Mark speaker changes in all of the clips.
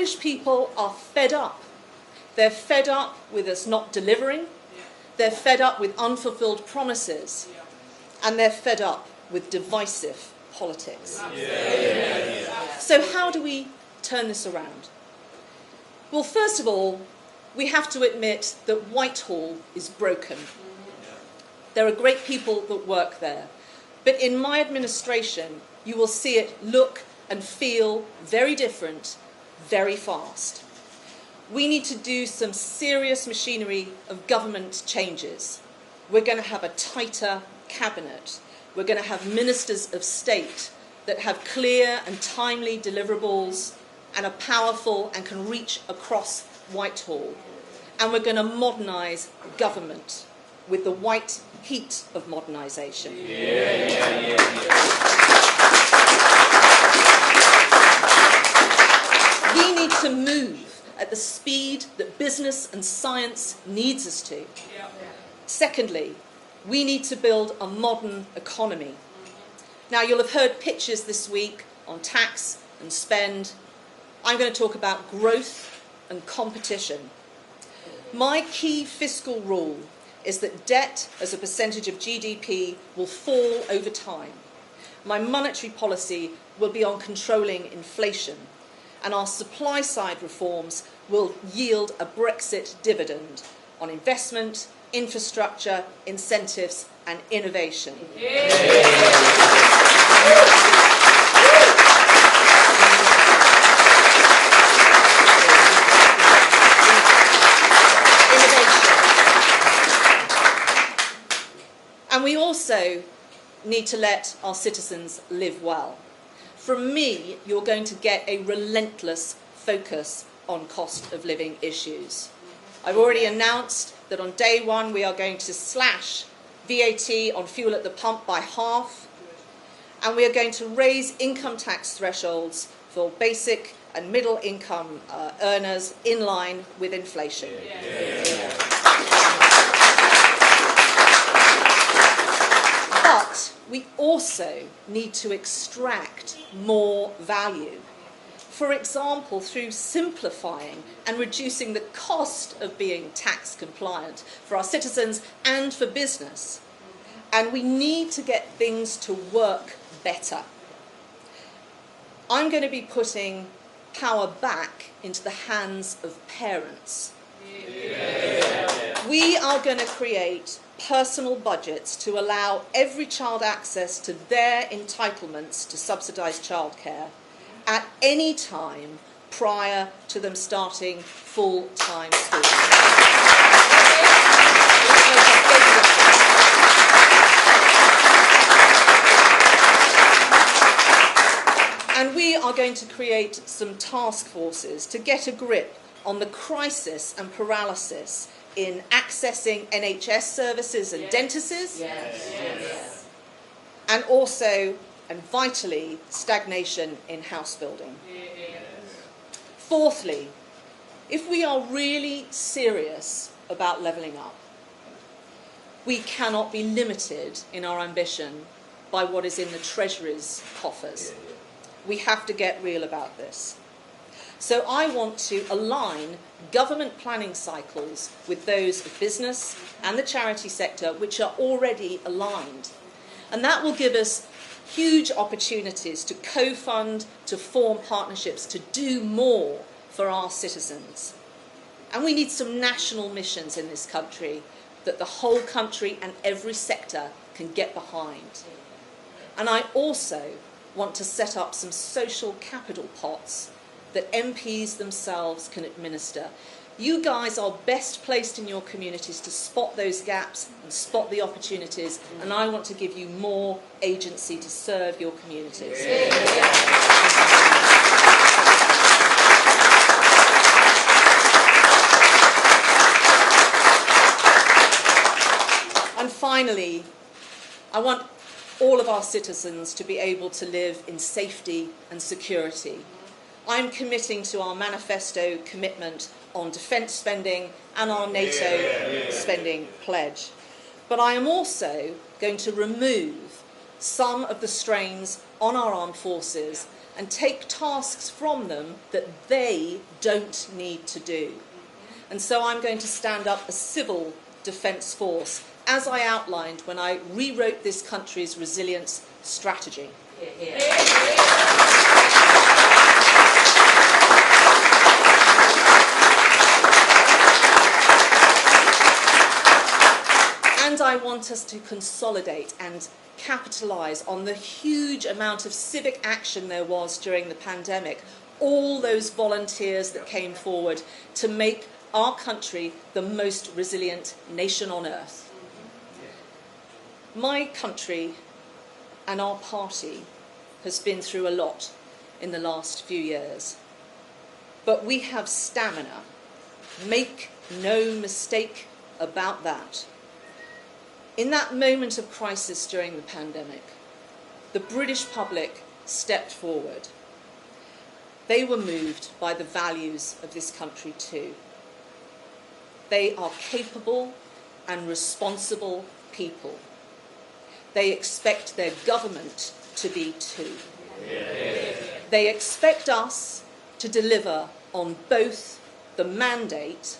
Speaker 1: British people are fed up. They're fed up with us not delivering. They're fed up with unfulfilled promises. And they're fed up with divisive politics. So how do we turn this around? Well, first of all, we have to admit that Whitehall is broken. There are great people that work there. But in my administration, you will see it look and feel very different, very fast. We need to do some serious machinery of government changes. We're going to have a tighter cabinet. We're going to have ministers of state that have clear and timely deliverables and are powerful and can reach across Whitehall. And we're going to modernise government with the white heat of modernisation. We need to move at the speed that business and science needs us to. Secondly, we need to build a modern economy. Now, you'll have heard pitches this week on tax and spend. I'm going to talk about growth and competition. My key fiscal rule is that debt as a percentage of GDP will fall over time. My monetary policy will be on controlling inflation, and our supply side reforms will yield a Brexit dividend on investment, infrastructure, incentives and innovation. And we also need to let our citizens live well. From me, you're going to get a relentless focus on cost of living issues. I've already announced that on day one we are going to slash VAT on fuel at the pump by half, and we are going to raise income tax thresholds for basic and middle income earners in line with inflation. But we also need to extract more value. For example, through simplifying and reducing the cost of being tax compliant for our citizens and for business. And we need to get things to work better. I'm going to be putting power back into the hands of parents. We are going to create personal budgets to allow every child access to their entitlements to subsidised childcare at any time prior to them starting full-time school. And we are going to create some task forces to get a grip on the crisis and paralysis in accessing NHS services and dentistries, and also, and vitally, stagnation in house building. Fourthly, if we are really serious about levelling up, we cannot be limited in our ambition by what is in the Treasury's coffers. We have to get real about this. So I want to align government planning cycles with those of business and the charity sector, which are already aligned. And that will give us huge opportunities to co-fund, to form partnerships, to do more for our citizens. And we need some national missions in this country that the whole country and every sector can get behind. And I also want to set up some social capital pots that MPs themselves can administer. You guys are best placed in your communities to spot those gaps and spot the opportunities, and I want to give you more agency to serve your communities. And finally, I want all of our citizens to be able to live in safety and security. I'm committing to our manifesto commitment on defence spending and our NATO spending pledge. But I am also going to remove some of the strains on our armed forces and take tasks from them that they don't need to do. And so I'm going to stand up a civil defence force, as I outlined when I rewrote this country's resilience strategy. And I want us to consolidate and capitalise on the huge amount of civic action there was during the pandemic, all those volunteers that came forward to make our country the most resilient nation on earth. My country and our party has been through a lot in the last few years, but we have stamina. Make no mistake about that. In that moment of crisis during the pandemic, the British public stepped forward. They were moved by the values of this country too. They are capable and responsible people. They expect their government to be too. They expect us to deliver on both the mandate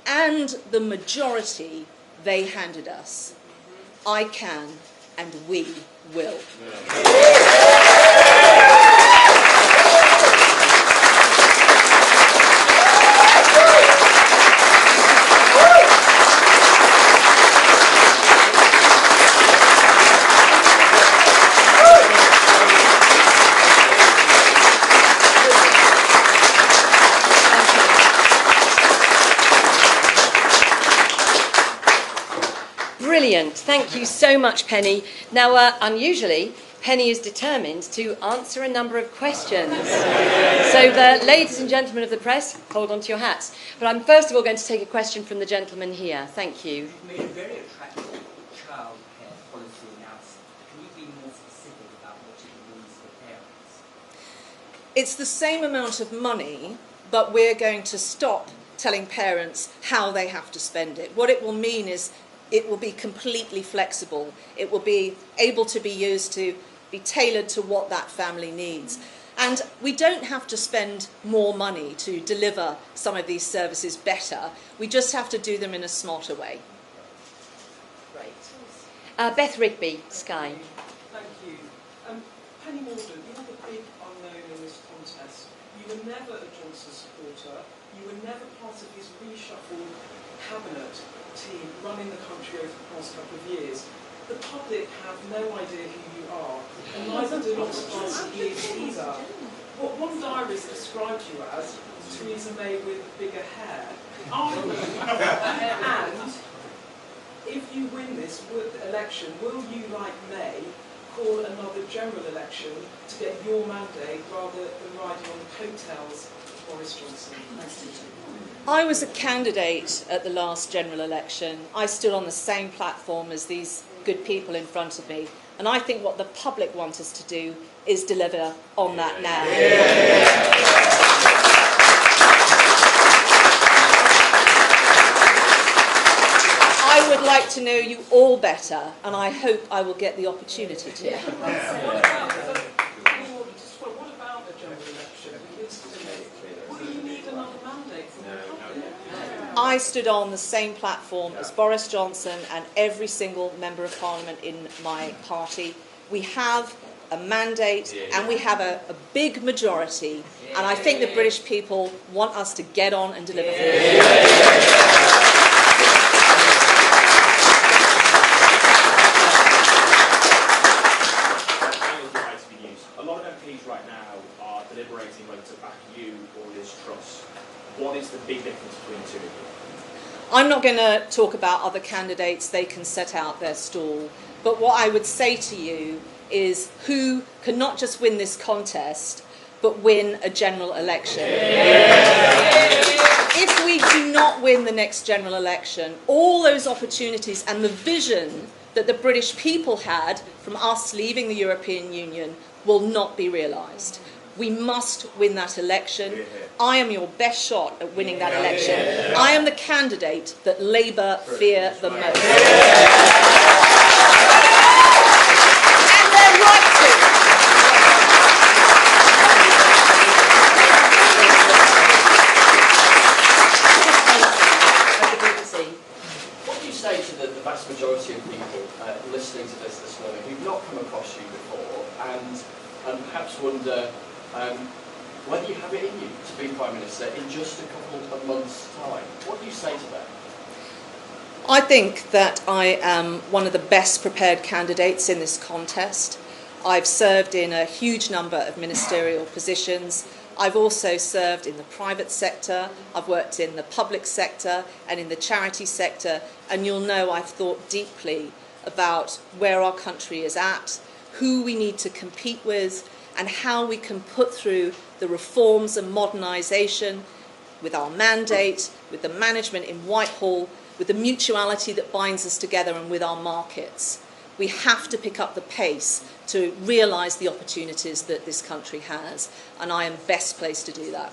Speaker 1: and the majority they handed us. I can and we will.
Speaker 2: Brilliant. Thank you so much, Penny. Now, unusually, Penny is determined to answer a number of questions. So, the ladies and gentlemen of the press, hold on to your hats. But I'm first of all going to take a question from the gentleman here. Thank you.
Speaker 3: You've made a very attractive child care policy announcement. Can you be more specific about what it means for parents?
Speaker 1: It's the same amount of money, but we're going to stop telling parents how they have to spend it. What it will mean is it will be completely flexible. It will be able to be used to be tailored to what that family needs. And we don't have to spend more money to deliver some of these services better. We just have to do them in a smarter way.
Speaker 2: Great. Beth Rigby, Sky.
Speaker 4: Thank you. Penny Mordaunt, you're the big unknown in this contest. You were never a Johnson supporter. You were never part of his reshuffled cabinet team running the country over the past couple of years. The public have no idea who you are, and neither do lots of party leaders either. What one diarist described you as Theresa May with bigger hair. Are you? And if you win this election, will you, like May, call another general election to get your mandate rather than riding on the coattails of Boris Johnson? Thank you.
Speaker 1: I was a candidate at the last general election. I stood on the same platform as these good people in front of me. And I think what the public want us to do is deliver on that now. I would like to know you all better, and I hope I will get the opportunity to.
Speaker 4: What about a general election? Because, will you need another mandate from the public?
Speaker 1: I stood on the same platform as Boris Johnson and every single member of Parliament in my party. We have a mandate and we have a big majority, and I think the British people want us to get on and deliver for them.
Speaker 5: A lot of MPs right now are deliberating whether to back you or Liz Truss. What is the big difference between the two of you?
Speaker 1: I'm not going to talk about other candidates. They can set out their stall. But what I would say to you is who can not just win this contest, but win a general election. If we do not win the next general election, all those opportunities and the vision that the British people had from us leaving the European Union will not be realised. We must win that election. I am your best shot at winning that election. I am the candidate that Labour fear the most. And they're right to.
Speaker 6: listening to this morning who've not come across you before and perhaps wonder whether you have it in you to be Prime Minister in just a couple of months' time. What do you say to them?
Speaker 1: I think that I am one of the best prepared candidates in this contest. I've served in a huge number of ministerial positions. I've also served in the private sector, I've worked in the public sector and in the charity sector, and you'll know I've thought deeply about where our country is at, who we need to compete with, and how we can put through the reforms and modernisation with our mandate, with the management in Whitehall, with the mutuality that binds us together, and with our markets. We have to pick up the pace to realise the opportunities that this country has, and I am best placed to do that.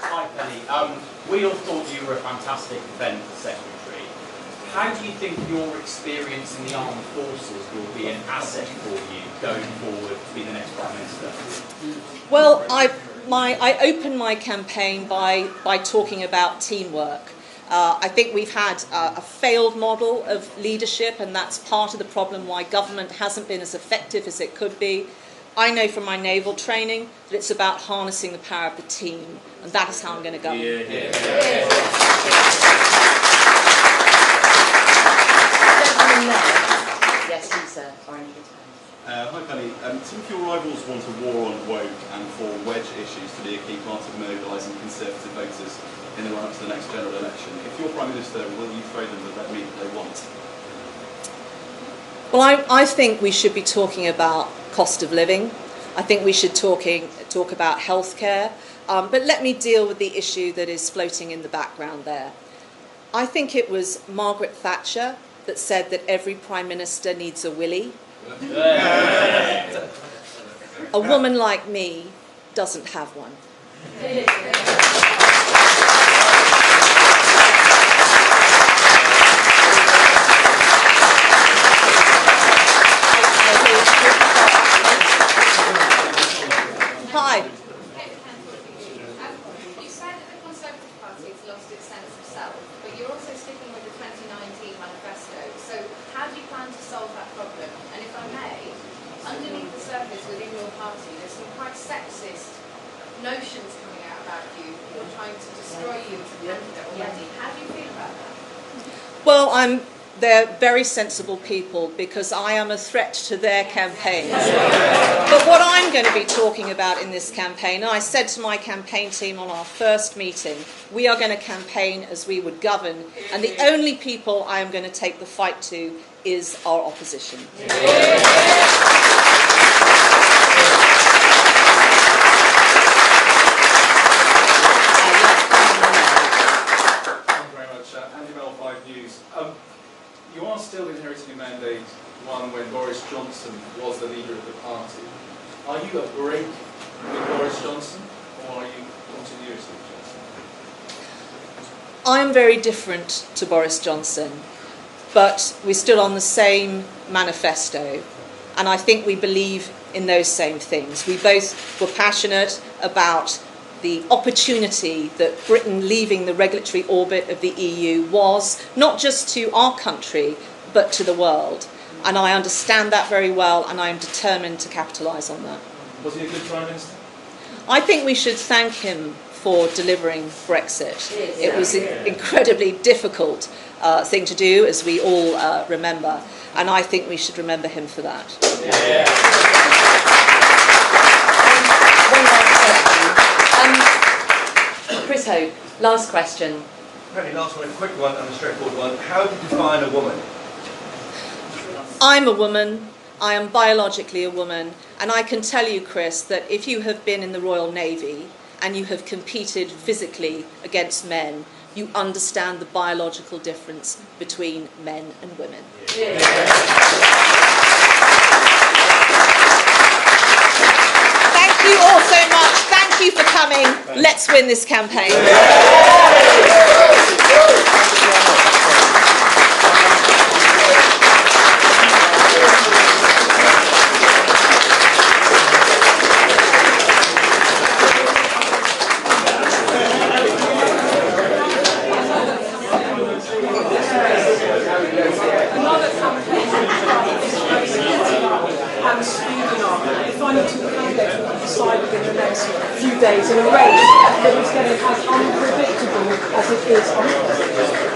Speaker 7: Hi Penny, we all thought you were a fantastic defence secretary. How do you think your experience in the armed forces will be an asset for you going forward to be the next Prime Minister?
Speaker 1: Well, I opened my campaign by talking about teamwork. I think we've had a failed model of leadership, and that's part of the problem why government hasn't been as effective as it could be. I know from my naval training that it's about harnessing the power of the team, and that is how I'm going to govern.
Speaker 2: Yes, please, sir.
Speaker 8: Hi Penny. Some of your rivals want a war on woke and for wedge issues to be a key part of mobilising Conservative voters in the run-up to the next general election. If you're Prime Minister, will you throw them the red meat they want?
Speaker 1: Well, I think we should be talking about cost of living. I think we should talk about healthcare. But let me deal with the issue that is floating in the background there. I think it was Margaret Thatcher that said that every Prime Minister needs a willy. A woman like me doesn't have one. Hi.
Speaker 9: You said that the Conservative Party has lost its sense of self, but you're also sticking with the 2019 manifesto. So how do you plan to solve that problem? And if I may, underneath the surface within your party, there's some quite sexist notions coming out about you who are trying to destroy you as a candidate already. How do you feel about that?
Speaker 1: Well, they're very sensible people because I am a threat to their campaigns. But what I'm going to be talking about in this campaign, and I said to my campaign team on our first meeting, we are going to campaign as we would govern, and the only people I am going to take the fight to is our opposition.
Speaker 4: Thank you very much. Andy Bell, 5 News. You are still inheriting a mandate, one when Boris Johnson was the leader of the party. Are you at break with Boris Johnson, or are you continuously with Johnson?
Speaker 1: I'm very different to Boris Johnson, but we're still on the same manifesto, and I think we believe in those same things. We both were passionate about the opportunity that Britain leaving the regulatory orbit of the EU was, not just to our country, but to the world. And I understand that very well, and I am determined to capitalise on that.
Speaker 7: Was he a good Prime Minister?
Speaker 1: I think we should thank him for delivering Brexit. It was an incredibly difficult thing to do, as we all remember, and I think we should remember him for that.
Speaker 2: Chris Hope, last question.
Speaker 10: Penny, last one, a quick one and a straightforward one. How do you define a woman?
Speaker 1: I'm a woman. I am biologically a woman, and I can tell you, Chris, that if you have been in the Royal Navy and you have competed physically against men, you understand the biological difference between men and women. Thank you all so much. Thank you for coming. Let's win this campaign.
Speaker 11: is